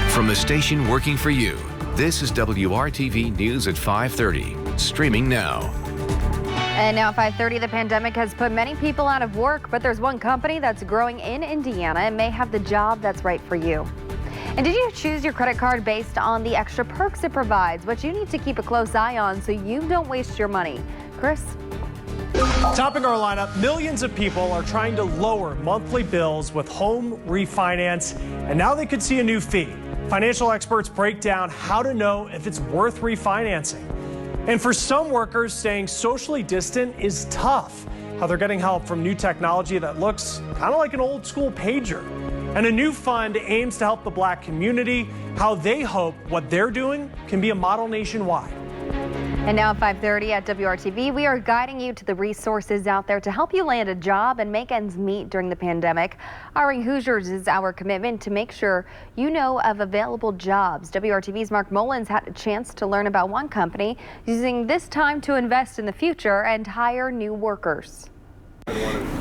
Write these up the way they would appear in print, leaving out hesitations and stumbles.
From the station working for you, this is WRTV News at 5:30, streaming now. And now at 5:30, the pandemic has put many people out of work, but there's one company that's growing in Indiana and may have the job that's right for you. And did you choose your credit card based on the extra perks it provides? What you need to keep a close eye on so you don't waste your money. Chris? Topping our lineup, millions of people are trying to lower monthly bills with home refinance, and now they could see a new fee. Financial experts break down how to know if it's worth refinancing. And for some workers, staying socially distant is tough. How they're getting help from new technology that looks kind of like an old school pager. And a new fund aims to help the Black community, how they hope what they're doing can be a model nationwide. And now at 5:30 at WRTV, we are guiding you to the resources out there to help you land a job and make ends meet during the pandemic. Hiring Hoosiers is our commitment to make sure you know of available jobs. WRTV's Mark Mullins had a chance to learn about one company using this time to invest in the future and hire new workers.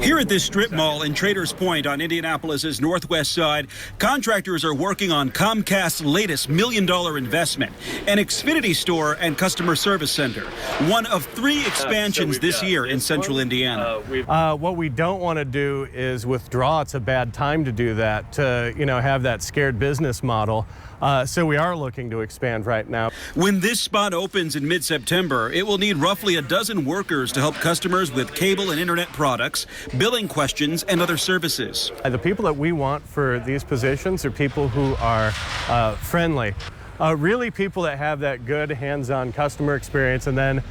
Here at this strip mall in Traders Point on Indianapolis's northwest side, contractors are working on Comcast's latest $1 million investment, an Xfinity store and customer service center, one of 3 expansions this year in central Indiana. What we don't want to do is withdraw. It's a bad time to do that, to have that scared business model. So we are looking to expand right now. When this spot opens in mid-September, it will need roughly a dozen workers to help customers with cable and internet products, billing questions, and other services. The people that we want for these positions are people who are friendly. Really people that have that good hands-on customer experience and then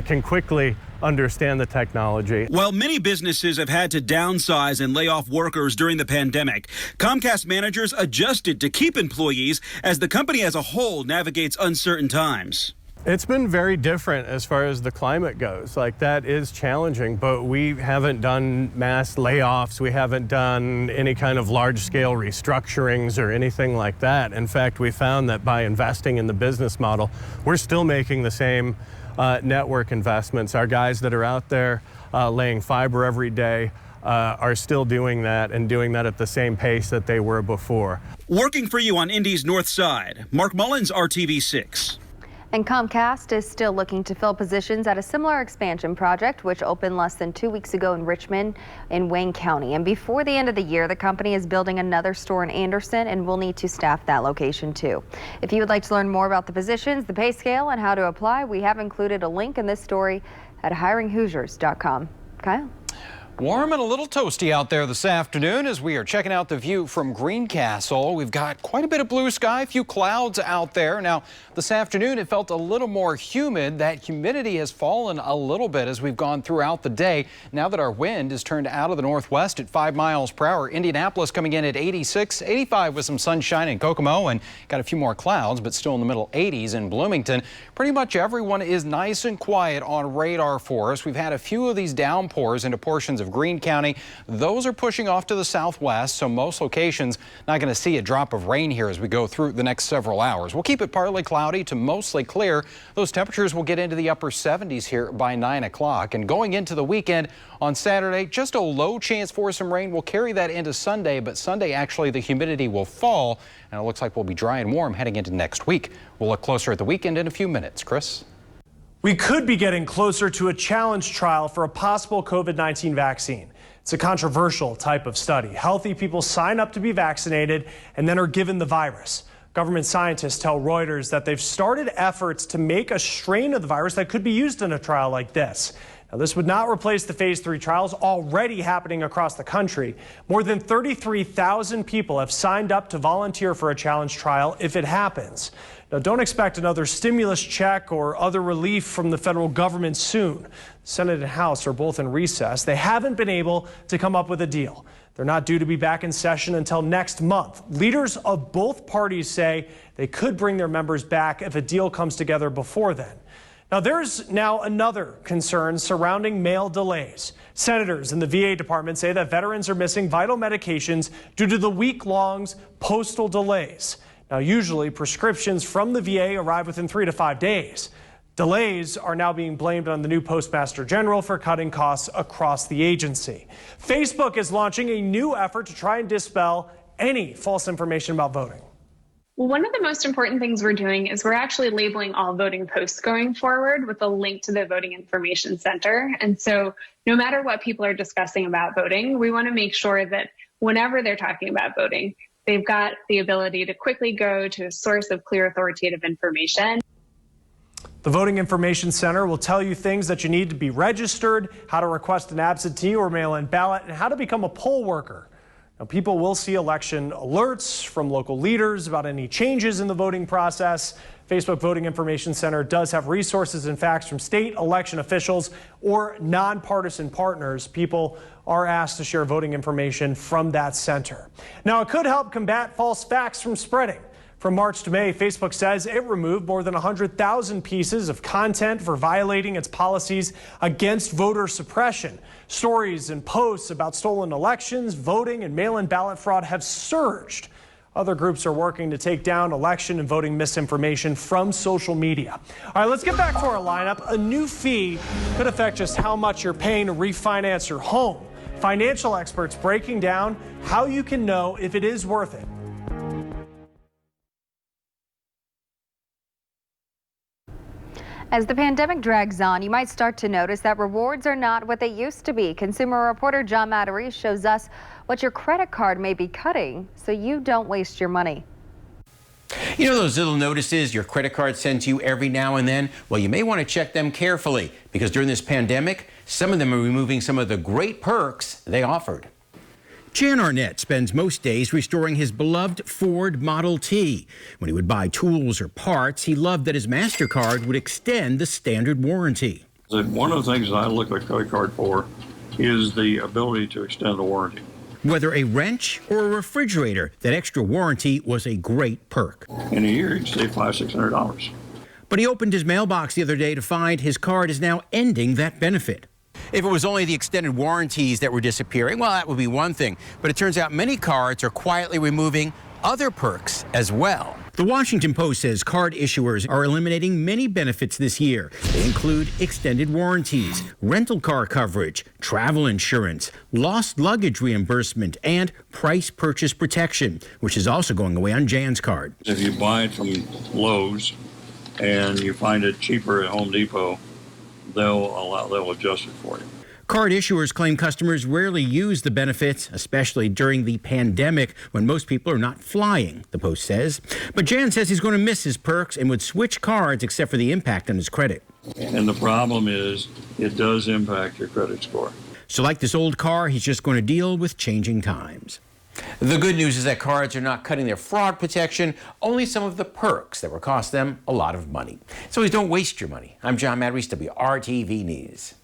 can quickly understand the technology. While many businesses have had to downsize and lay off workers during the pandemic, Comcast managers adjusted to keep employees as the company as a whole navigates uncertain times. It's been very different as far as the climate goes. Like, that is challenging, but we haven't done mass layoffs. We haven't done any kind of large-scale restructurings or anything like that. In fact, we found that by investing in the business model, we're still making the same network investments. Our guys that are out there laying fiber every day are still doing that and doing that at the same pace that they were before. Working for you on Indy's north side, Mark Mullins, RTV6. And Comcast is still looking to fill positions at a similar expansion project, which opened less than 2 weeks ago in Richmond in Wayne County. And before the end of the year, the company is building another store in Anderson and will need to staff that location too. If you would like to learn more about the positions, the pay scale, and how to apply, we have included a link in this story at hiringhoosiers.com. Kyle? Warm and a little toasty out there this afternoon as we are checking out the view from Greencastle. We've got quite a bit of blue sky, a few clouds out there. Now, this afternoon it felt a little more humid. That humidity has fallen a little bit as we've gone throughout the day. Now that our wind is turned out of the northwest at 5 miles per hour. Indianapolis coming in at 86, 85 with some sunshine in Kokomo, and got a few more clouds, but still in the middle 80s in Bloomington. Pretty much everyone is nice and quiet on radar for us. We've had a few of these downpours into portions of Greene County. Those are pushing off to the southwest, so most locations not going to see a drop of rain here as we go through the next several hours. We'll keep it partly cloudy to mostly clear. Those temperatures will get into the upper 70s here by 9 o'clock. And going into the weekend on Saturday, just a low chance for some rain. We'll carry that into Sunday, but Sunday actually the humidity will fall, and it looks like we'll be dry and warm heading into next week. We'll look closer at the weekend in a few minutes. Chris? We could be getting closer to a challenge trial for a possible COVID-19 vaccine. It's a controversial type of study. Healthy people sign up to be vaccinated and then are given the virus. Government scientists tell Reuters that they've started efforts to make a strain of the virus that could be used in a trial like this. Now, this would not replace the phase 3 trials already happening across the country. More than 33,000 people have signed up to volunteer for a challenge trial if it happens. Now, don't expect another stimulus check or other relief from the federal government soon. The Senate and House are both in recess. They haven't been able to come up with a deal. They're not due to be back in session until next month. Leaders of both parties say they could bring their members back if a deal comes together before then. Now, there's now another concern surrounding mail delays. Senators in the VA department say that veterans are missing vital medications due to the week-long postal delays. Now, usually prescriptions from the VA arrive within 3 to 5 days. Delays are now being blamed on the new Postmaster General for cutting costs across the agency. Facebook is launching a new effort to try and dispel any false information about voting. Well, one of the most important things we're doing is we're actually labeling all voting posts going forward with a link to the Voting Information Center. And so no matter what people are discussing about voting, we want to make sure that whenever they're talking about voting, they've got the ability to quickly go to a source of clear, authoritative information. The Voting Information Center will tell you things that you need to be registered, how to request an absentee or mail-in ballot, and how to become a poll worker. Now, people will see election alerts from local leaders about any changes in the voting process. Facebook Voting Information Center does have resources and facts from state election officials or nonpartisan partners. People are asked to share voting information from that center. Now, it could help combat false facts from spreading. From March to May, Facebook says it removed more than 100,000 pieces of content for violating its policies against voter suppression. Stories and posts about stolen elections, voting, and mail-in ballot fraud have surged. Other groups are working to take down election and voting misinformation from social media. All right, let's get back to our lineup. A new fee could affect just how much you're paying to refinance your home. Financial experts breaking down how you can know if it is worth it. As the pandemic drags on, you might start to notice that rewards are not what they used to be. Consumer reporter John Matarese shows us what your credit card may be cutting so you don't waste your money. You know those little notices your credit card sends you every now and then? Well, you may want to check them carefully because during this pandemic, some of them are removing some of the great perks they offered. Jan Arnett spends most days restoring his beloved Ford Model T. When he would buy tools or parts, he loved that his MasterCard would extend the standard warranty. One of the things that I look at a credit card for is the ability to extend the warranty. Whether a wrench or a refrigerator, that extra warranty was a great perk. In a year, you can save $500–600. But he opened his mailbox the other day to find his card is now ending that benefit. If it was only the extended warranties that were disappearing, well, that would be one thing. But it turns out many cards are quietly removing other perks as well. The Washington Post says card issuers are eliminating many benefits this year. They include extended warranties, rental car coverage, travel insurance, lost luggage reimbursement, and price purchase protection, which is also going away on Jan's card. If you buy it from Lowe's and you find it cheaper at Home Depot, they'll adjust it for you. Card issuers claim customers rarely use the benefits, especially during the pandemic when most people are not flying, the Post says. But Jan says he's going to miss his perks and would switch cards except for the impact on his credit. And the problem is it does impact your credit score. So like this old car, he's just going to deal with changing times. The good news is that cards are not cutting their fraud protection, only some of the perks that will cost them a lot of money. So don't waste your money. I'm John Matarese, WRTV News.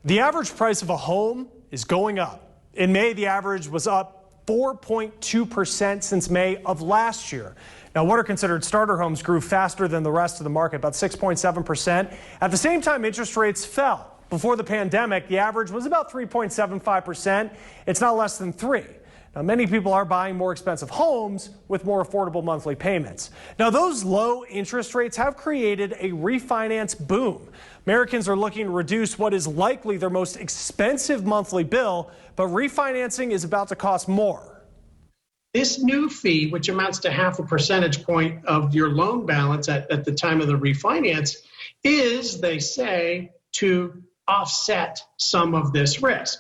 The average price of a home is going up. In May, the average was up 4.2% since May of last year. Now, what are considered starter homes grew faster than the rest of the market, about 6.7%. At the same time, interest rates fell. Before the pandemic, the average was about 3.75%. It's now less than 3%. Now, many people are buying more expensive homes with more affordable monthly payments. Now, those low interest rates have created a refinance boom. Americans are looking to reduce what is likely their most expensive monthly bill, but refinancing is about to cost more. This new fee, which amounts to 0.5 percentage point of your loan balance at the time of the refinance, is, they say, to offset some of this risk.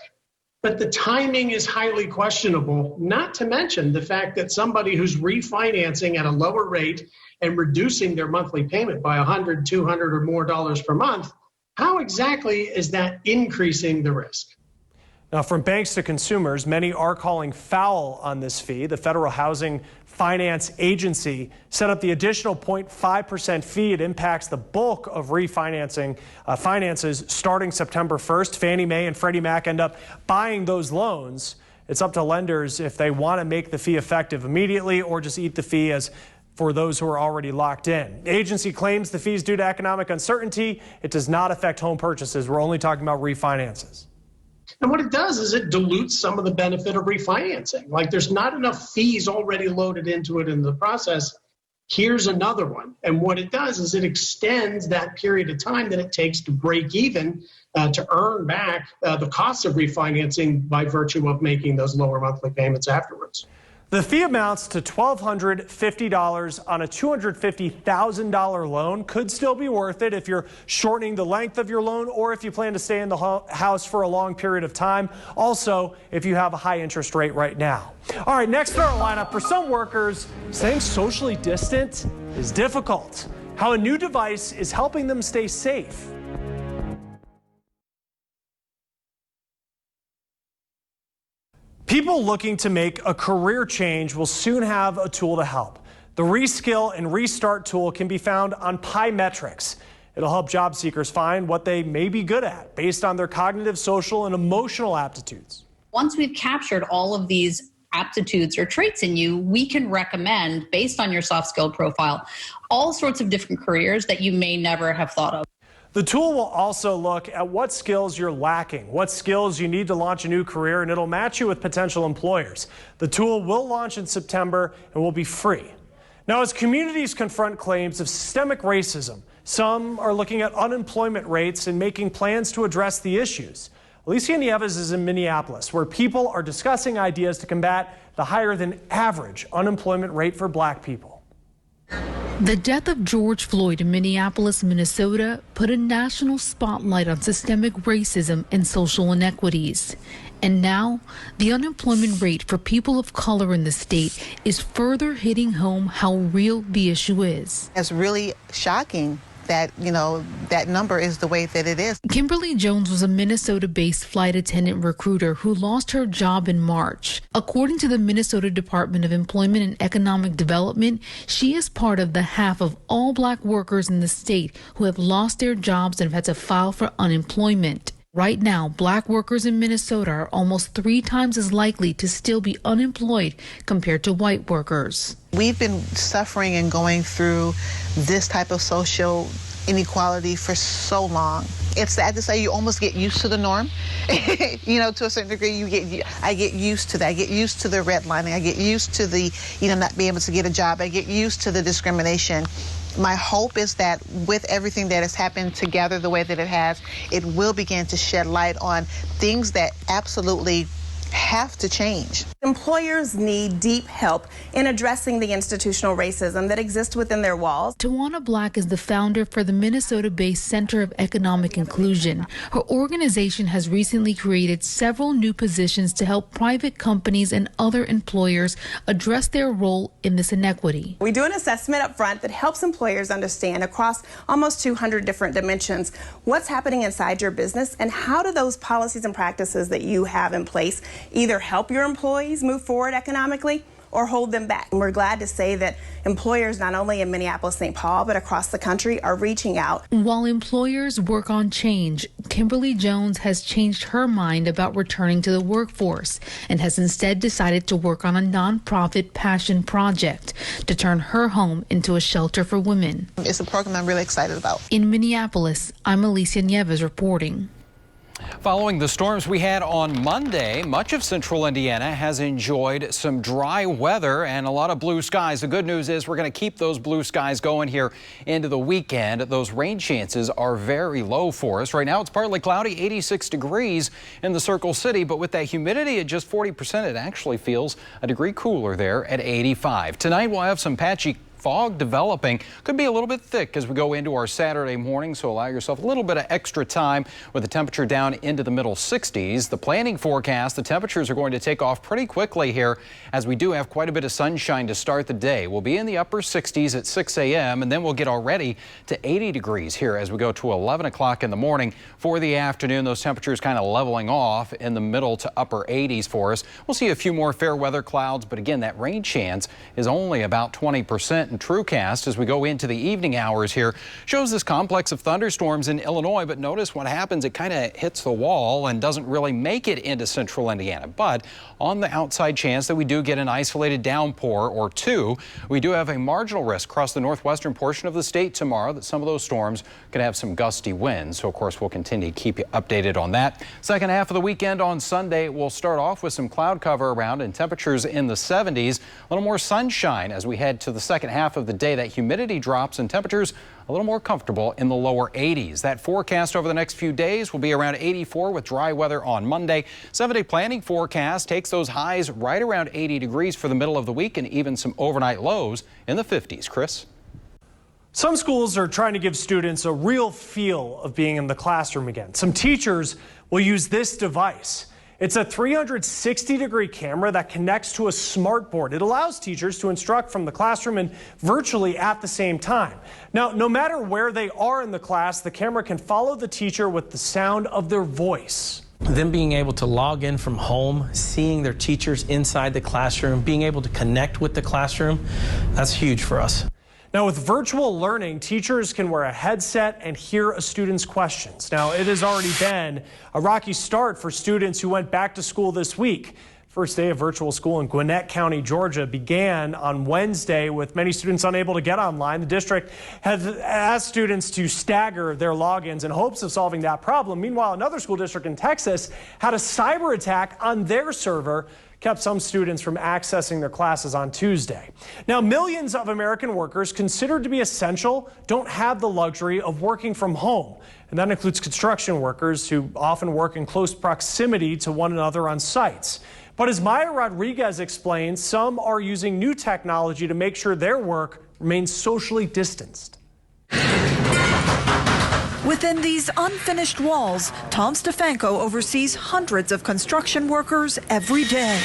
But the timing is highly questionable, not to mention the fact that somebody who's refinancing at a lower rate and reducing their monthly payment by $100, $200 or more per month, how exactly is that increasing the risk? Now, from banks to consumers, many are calling foul on this fee. The Federal Housing Finance Agency set up the additional 0.5% fee. It impacts the bulk of refinancing finances starting September 1st. Fannie Mae and Freddie Mac end up buying those loans. It's up to lenders if they want to make the fee effective immediately or just eat the fee as for those who are already locked in. The agency claims the fee is due to economic uncertainty. It does not affect home purchases. We're only talking about refinances. And what it does is it dilutes some of the benefit of refinancing. Like there's not enough fees already loaded into it in the process. Here's another one. And what it does is it extends that period of time that it takes to break even to earn back the cost of refinancing by virtue of making those lower monthly payments afterwards. The fee amounts to $1,250 on a $250,000 loan. Could still be worth it if you're shortening the length of your loan or if you plan to stay in the house for a long period of time. Also, if you have a high interest rate right now. All right, next in our lineup, for some workers, staying socially distant is difficult. How a new device is helping them stay safe. People looking to make a career change will soon have a tool to help. The Reskill and Restart tool can be found on Pymetrics. It'll help job seekers find what they may be good at based on their cognitive, social, and emotional aptitudes. Once we've captured all of these aptitudes or traits in you, we can recommend, based on your soft skill profile, all sorts of different careers that you may never have thought of. The tool will also look at what skills you're lacking, what skills you need to launch a new career, and it'll match you with potential employers. The tool will launch in September and will be free. Now, as communities confront claims of systemic racism, some are looking at unemployment rates and making plans to address the issues. Alicia Nieves is in Minneapolis, where people are discussing ideas to combat the higher than average unemployment rate for Black people. The death of George Floyd in Minneapolis, Minnesota, put a national spotlight on systemic racism and social inequities. And now, the unemployment rate for people of color in the state is further hitting home how real the issue is. It's really shocking that, that number is the way that it is. Kimberly Jones was a Minnesota-based flight attendant recruiter who lost her job in March. According to the Minnesota Department of Employment and Economic Development, she is part of the half of all Black workers in the state who have lost their jobs and have had to file for unemployment. Right now, Black workers in Minnesota are almost 3 times as likely to still be unemployed compared to white workers. We've been suffering and going through this type of social inequality for so long. It's sad to say you almost get used to the norm. To a certain degree, I get used to that. I get used to the redlining. I get used to the, not being able to get a job. I get used to the discrimination. My hope is that with everything that has happened together the way that it has, it will begin to shed light on things that absolutely have to change. Employers need deep help in addressing the institutional racism that exists within their walls. Tawana Black is the founder for the Minnesota-based Center of Economic Inclusion. Her organization has recently created several new positions to help private companies and other employers address their role in this inequity. We do an assessment up front that helps employers understand across almost 200 different dimensions what's happening inside your business and how do those policies and practices that you have in place either help your employees move forward economically or hold them back. And we're glad to say that employers not only in Minneapolis, St. Paul, but across the country are reaching out. While employers work on change, Kimberly Jones has changed her mind about returning to the workforce and has instead decided to work on a nonprofit passion project to turn her home into a shelter for women. It's a program I'm really excited about. In Minneapolis, I'm Alicia Nieves reporting. Following the storms we had on Monday, much of central Indiana has enjoyed some dry weather and a lot of blue skies. The good news is we're going to keep those blue skies going here into the weekend. Those rain chances are very low for us. Right now it's partly cloudy, 86 degrees in the Circle City, but with that humidity at just 40%, it actually feels a degree cooler there at 85. Tonight we'll have some patchy fog developing. Could be a little bit thick as we go into our Saturday morning, so allow yourself a little bit of extra time with the temperature down into the middle 60s. The planning forecast, the temperatures are going to take off pretty quickly here as we do have quite a bit of sunshine to start the day. We'll be in the upper 60s at 6 a.m. and then we'll get already to 80 degrees here as we go to 11 o'clock in the morning. For the afternoon, those temperatures kind of leveling off in the middle to upper 80s for us. We'll see a few more fair weather clouds, but again, that rain chance is only about 20%. TrueCast as we go into the evening hours here shows this complex of thunderstorms in Illinois, but notice what happens. It kind of hits the wall and doesn't really make it into central Indiana. But on the outside chance that we do get an isolated downpour or two, we do have a marginal risk across the northwestern portion of the state tomorrow that some of those storms could have some gusty winds. So of course we'll continue to keep you updated on that. Second half of the weekend on Sunday, we'll start off with some cloud cover around and temperatures in the 70s. A little more sunshine as we head to the second half half of the day, that humidity drops and temperatures a little more comfortable in the lower 80s. That forecast over the next few days will be around 84 with dry weather on Monday. 7-day planning forecast takes those highs right around 80 degrees for the middle of the week and even some overnight lows in the 50s. Chris? Some schools are trying to give students a real feel of being in the classroom again. Some teachers will use this device. It's a 360-degree camera that connects to a smart board. It allows teachers to instruct from the classroom and virtually at the same time. Now, no matter where they are in the class, the camera can follow the teacher with the sound of their voice. Them being able to log in from home, seeing their teachers inside the classroom, being able to connect with the classroom, that's huge for us. Now, with virtual learning, teachers can wear a headset and hear a student's questions. Now, it has already been a rocky start for students who went back to school this week. First day of virtual school in Gwinnett County, Georgia began on Wednesday with many students unable to get online. The district has asked students to stagger their logins in hopes of solving that problem. Meanwhile, another school district in Texas had a cyber attack on their server, kept some students from accessing their classes on Tuesday. Now, millions of American workers considered to be essential don't have the luxury of working from home. And that includes construction workers who often work in close proximity to one another on sites. But as Maya Rodriguez explains, some are using new technology to make sure their work remains socially distanced. Within these unfinished walls, Tom Stefanko oversees hundreds of construction workers every day.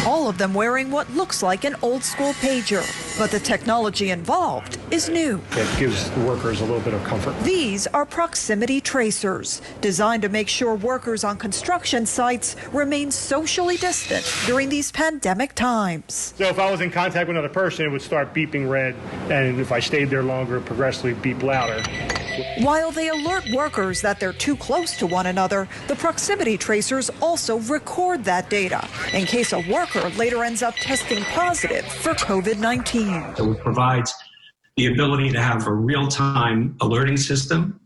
All of them wearing what looks like an old school pager, but the technology involved is new. It gives the workers a little bit of comfort. These are proximity tracers, designed to make sure workers on construction sites remain socially distant during these pandemic times. So if I was in contact with another person, it would start beeping red, and if I stayed there longer, it progressively beep louder. While they alert workers that they're too close to one another, the proximity tracers also record that data in case a worker later ends up testing positive for COVID-19. So it provides the ability to have a real-time alerting system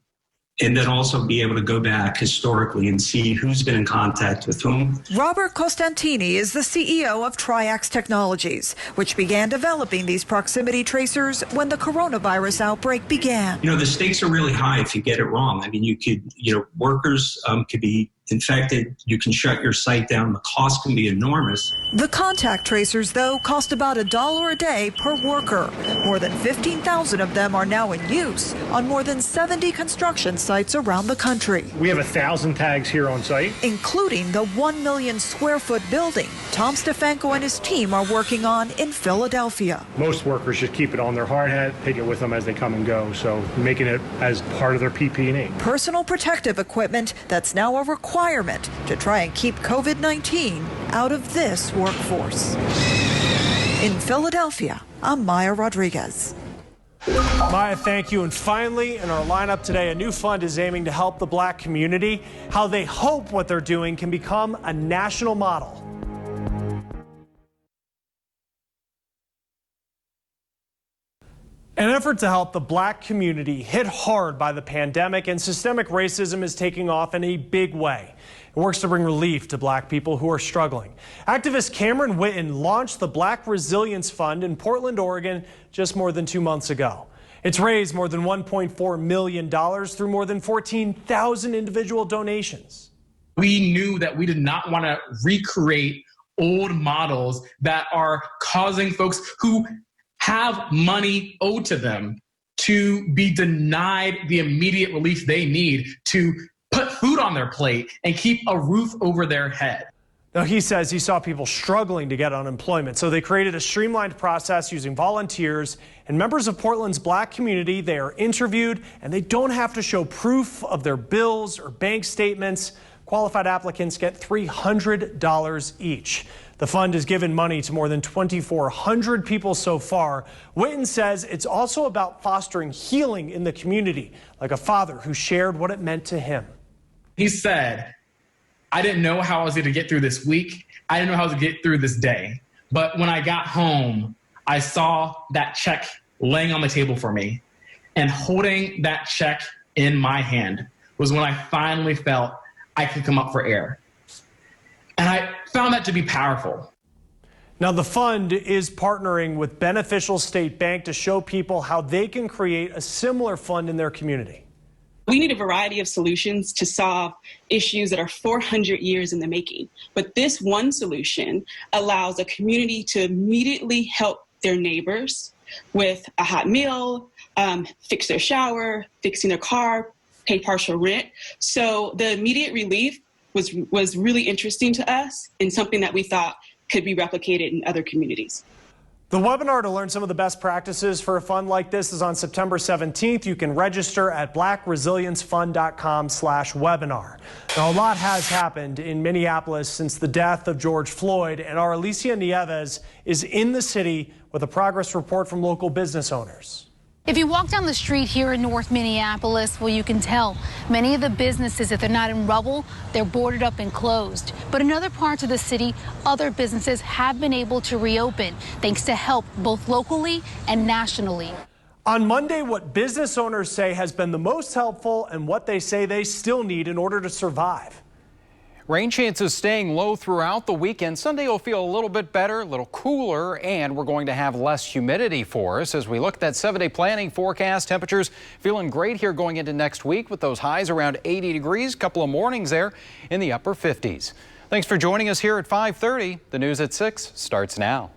and then also be able to go back historically and see who's been in contact with whom. Robert Costantini is the CEO of Triax Technologies, which began developing these proximity tracers when the coronavirus outbreak began. You know, the stakes are really high if you get it wrong. I mean, workers could be infected, you can shut your site down, the cost can be enormous. The contact tracers, though, cost about $1 a day per worker. More than 15,000 of them are now in use on more than 70 construction sites around the country. We have 1,000 tags here on site, including the 1 million square foot building Tom Stefanko and his team are working on in Philadelphia. Most workers just keep it on their hard hat, take it with them as they come and go, so making it as part of their PPE. Personal protective equipment that's now a requirement to try and keep COVID-19 out of this workforce. In Philadelphia, I'm Maya Rodriguez. Maya, thank you. And finally, in our lineup today, a new fund is aiming to help the Black community, how they hope what they're doing can become a national model. An effort to help the Black community hit hard by the pandemic and systemic racism is taking off in a big way. It works to bring relief to Black people who are struggling. Activist Cameron Witten launched the Black Resilience Fund in Portland, Oregon, just more than 2 months ago. It's raised more than $1.4 million through more than 14,000 individual donations. We knew that we did not want to recreate old models that are causing folks who have money owed to them to be denied the immediate relief they need to put food on their plate and keep a roof over their head. Now, he says he saw people struggling to get unemployment, so they created a streamlined process using volunteers and members of Portland's Black community. They are interviewed and they don't have to show proof of their bills or bank statements. Qualified applicants get $300 each. The fund has given money to more than 2,400 people so far. Witten says it's also about fostering healing in the community, like a father who shared what it meant to him. He said, I didn't know how I was going to get through this week. I didn't know how I was going to get through this day. But when I got home, I saw that check laying on the table for me. And holding that check in my hand was when I finally felt I could come up for air. And I found that to be powerful. Now, the fund is partnering with Beneficial State Bank to show people how they can create a similar fund in their community. We need a variety of solutions to solve issues that are 400 years in the making. But this one solution allows a community to immediately help their neighbors with a hot meal, fix their shower, fixing their car, pay partial rent. So the immediate relief was really interesting to us and something that we thought could be replicated in other communities. The webinar to learn some of the best practices for a fund like this is on September 17th. You can register at blackresiliencefund.com/webinar. Now, a lot has happened in Minneapolis since the death of George Floyd, and our Alicia Nieves is in the city with a progress report from local business owners. If you walk down the street here in North Minneapolis, well, you can tell many of the businesses, if they're not in rubble, they're boarded up and closed. But in other parts of the city, other businesses have been able to reopen thanks to help both locally and nationally. On Monday, what business owners say has been the most helpful and what they say they still need in order to survive. Rain chances staying low throughout the weekend. Sunday will feel a little bit better, a little cooler, and we're going to have less humidity for us. As we look at that 7-day planning forecast, temperatures feeling great here going into next week with those highs around 80 degrees. A couple of mornings there in the upper 50s. Thanks for joining us here at 5:30. The news at 6 starts now.